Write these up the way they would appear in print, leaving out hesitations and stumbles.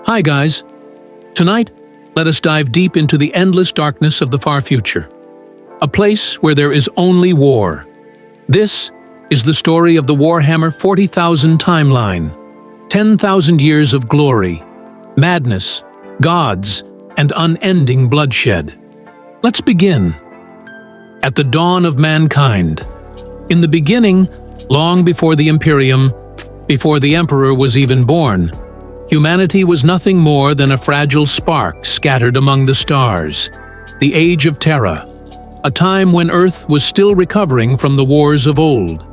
Hi guys! Tonight, let us dive deep into the endless darkness of the far future. A place where there is only war. This is the story of the Warhammer 40,000 timeline. 10,000 years of glory, madness, gods, and unending bloodshed. Let's begin. At the dawn of mankind. In the beginning, long before the Imperium, before the Emperor was even born, humanity was nothing more than a fragile spark scattered among the stars. The Age of Terra, a time when Earth was still recovering from the wars of old.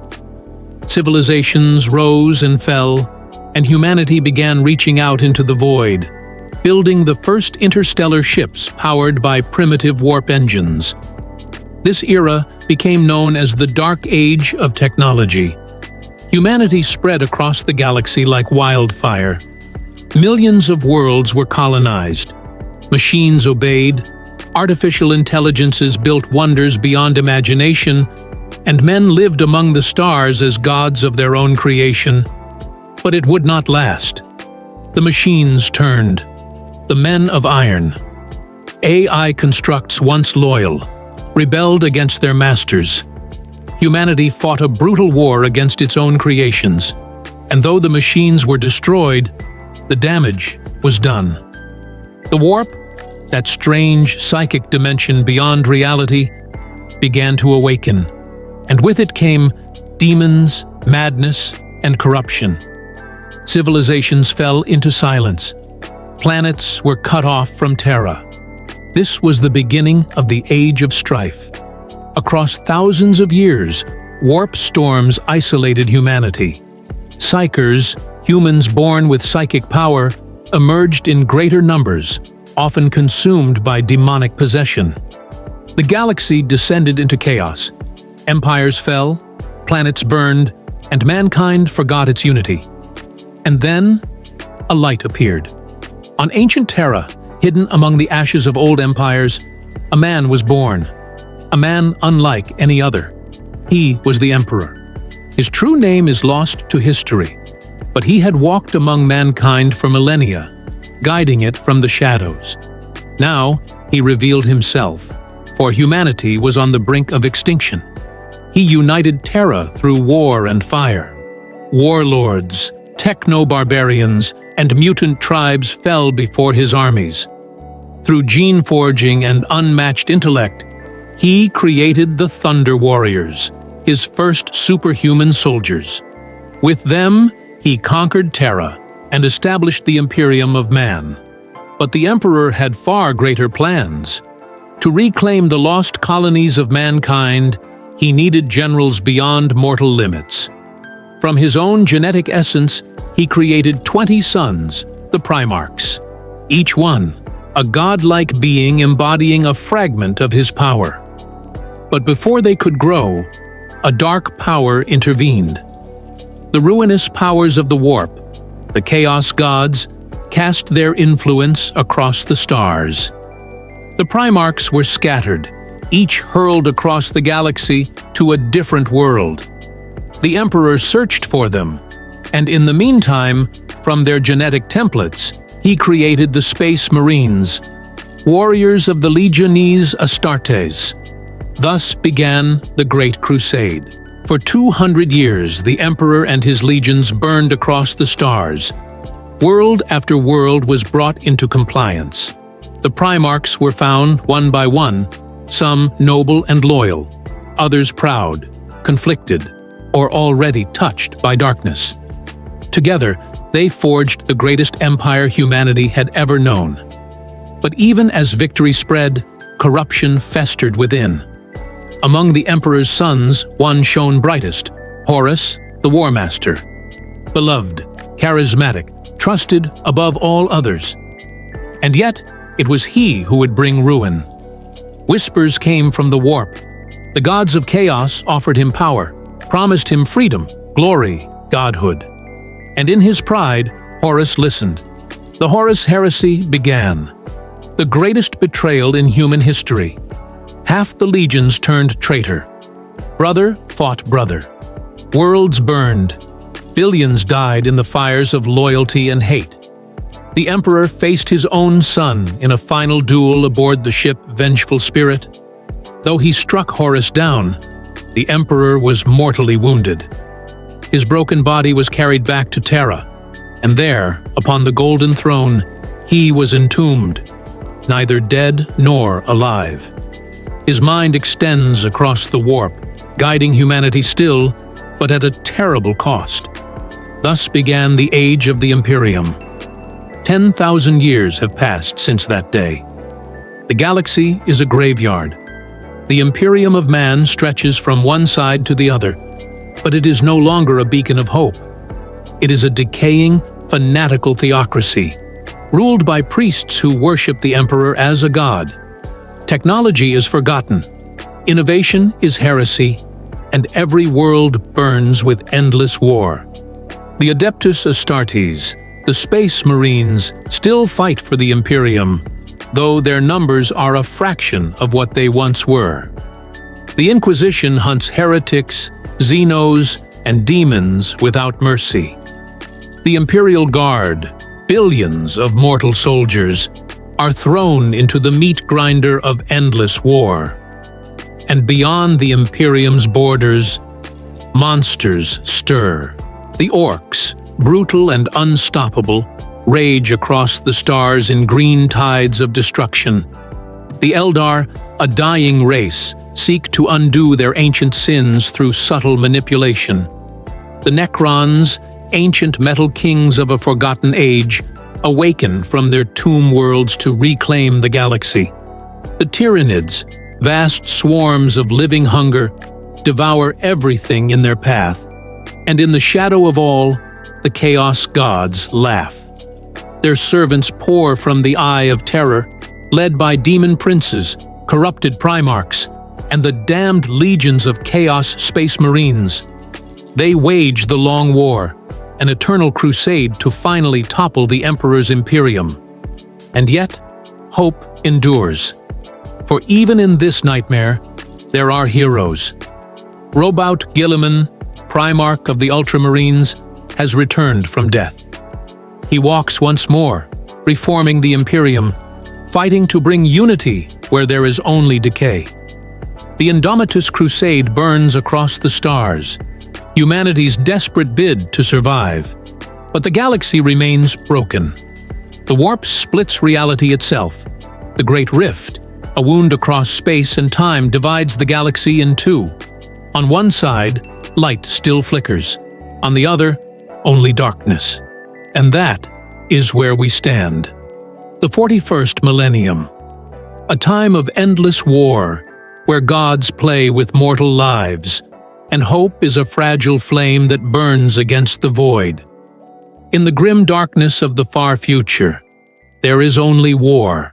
Civilizations rose and fell, and humanity began reaching out into the void, building the first interstellar ships powered by primitive warp engines. This era became known as the Dark Age of technology. Humanity spread across the galaxy like wildfire. Millions of worlds were colonized. Machines obeyed, artificial intelligences built wonders beyond imagination, and men lived among the stars as gods of their own creation. But it would not last. The machines turned. The men of iron. AI constructs once loyal, rebelled against their masters. Humanity fought a brutal war against its own creations, and though the machines were destroyed, the damage was done. The warp, that strange psychic dimension beyond reality, began to awaken, and with it came demons, madness, and corruption. Civilizations fell into silence. Planets were cut off from Terra. This was the beginning of the Age of Strife. Across thousands of years, warp storms isolated humanity. Psychers, humans born with psychic power, emerged in greater numbers, often consumed by demonic possession. The galaxy descended into chaos. Empires fell, planets burned, and mankind forgot its unity. And then, a light appeared. On ancient Terra, hidden among the ashes of old empires, a man was born. A man unlike any other. He was the Emperor. His true name is lost to history, but he had walked among mankind for millennia, guiding it from the shadows. Now, he revealed himself, for humanity was on the brink of extinction. He united Terra through war and fire. Warlords, techno-barbarians, and mutant tribes fell before his armies. Through gene forging and unmatched intellect, he created the Thunder Warriors, his first superhuman soldiers. With them, he conquered Terra and established the Imperium of Man. But the Emperor had far greater plans. To reclaim the lost colonies of mankind, he needed generals beyond mortal limits. From his own genetic essence, he created 20 sons, the Primarchs. Each one, a godlike being embodying a fragment of his power. But before they could grow, a dark power intervened. The ruinous powers of the warp, the Chaos Gods, cast their influence across the stars. The Primarchs were scattered, each hurled across the galaxy to a different world. The Emperor searched for them, and in the meantime, from their genetic templates, he created the Space Marines, warriors of the Legiones Astartes. Thus began the Great Crusade. For 200 years, the Emperor and his legions burned across the stars. World after world was brought into compliance. The Primarchs were found one by one, some noble and loyal, others proud, conflicted, or already touched by darkness. Together, they forged the greatest empire humanity had ever known. But even as victory spread, corruption festered within. Among the Emperor's sons, one shone brightest, Horus, the War Master. Beloved, charismatic, trusted above all others. And yet, it was he who would bring ruin. Whispers came from the warp. The gods of chaos offered him power, promised him freedom, glory, godhood. And in his pride, Horus listened. The Horus heresy began. The greatest betrayal in human history. Half the legions turned traitor. Brother fought brother. Worlds burned. Billions died in the fires of loyalty and hate. The Emperor faced his own son in a final duel aboard the ship Vengeful Spirit. Though he struck Horus down, the Emperor was mortally wounded. His broken body was carried back to Terra, and there, upon the Golden Throne, he was entombed, neither dead nor alive. His mind extends across the warp, guiding humanity still, but at a terrible cost. Thus began the Age of the Imperium. 10,000 years have passed since that day. The galaxy is a graveyard. The Imperium of Man stretches from one side to the other, but it is no longer a beacon of hope. It is a decaying, fanatical theocracy, ruled by priests who worship the Emperor as a god. Technology is forgotten, innovation is heresy, and every world burns with endless war. The Adeptus Astartes, the Space Marines, still fight for the Imperium, though their numbers are a fraction of what they once were. The Inquisition hunts heretics, Xenos, and demons without mercy. The Imperial Guard, billions of mortal soldiers, are thrown into the meat grinder of endless war. And beyond the Imperium's borders, monsters stir. The Orcs, brutal and unstoppable, rage across the stars in green tides of destruction. The Eldar, a dying race, seek to undo their ancient sins through subtle manipulation. The Necrons, ancient metal kings of a forgotten age, awaken from their tomb worlds to reclaim the galaxy. The Tyranids, vast swarms of living hunger, devour everything in their path. And in the shadow of all, the Chaos Gods laugh. Their servants pour from the Eye of Terror, led by demon princes, corrupted primarchs, and the damned legions of Chaos Space Marines. They wage the Long War, an eternal crusade to finally topple the Emperor's Imperium. And yet, hope endures. For even in this nightmare, there are heroes. Robout Guilliman, Primarch of the Ultramarines, has returned from death. He walks once more, reforming the Imperium, fighting to bring unity where there is only decay. The Indomitus Crusade burns across the stars, humanity's desperate bid to survive. But the galaxy remains broken. The warp splits reality itself. The Great Rift, a wound across space and time, divides the galaxy in two. On one side, light still flickers. On the other, only darkness. And that is where we stand. The 41st Millennium. A time of endless war, where gods play with mortal lives, and hope is a fragile flame that burns against the void. In the grim darkness of the far future, there is only war.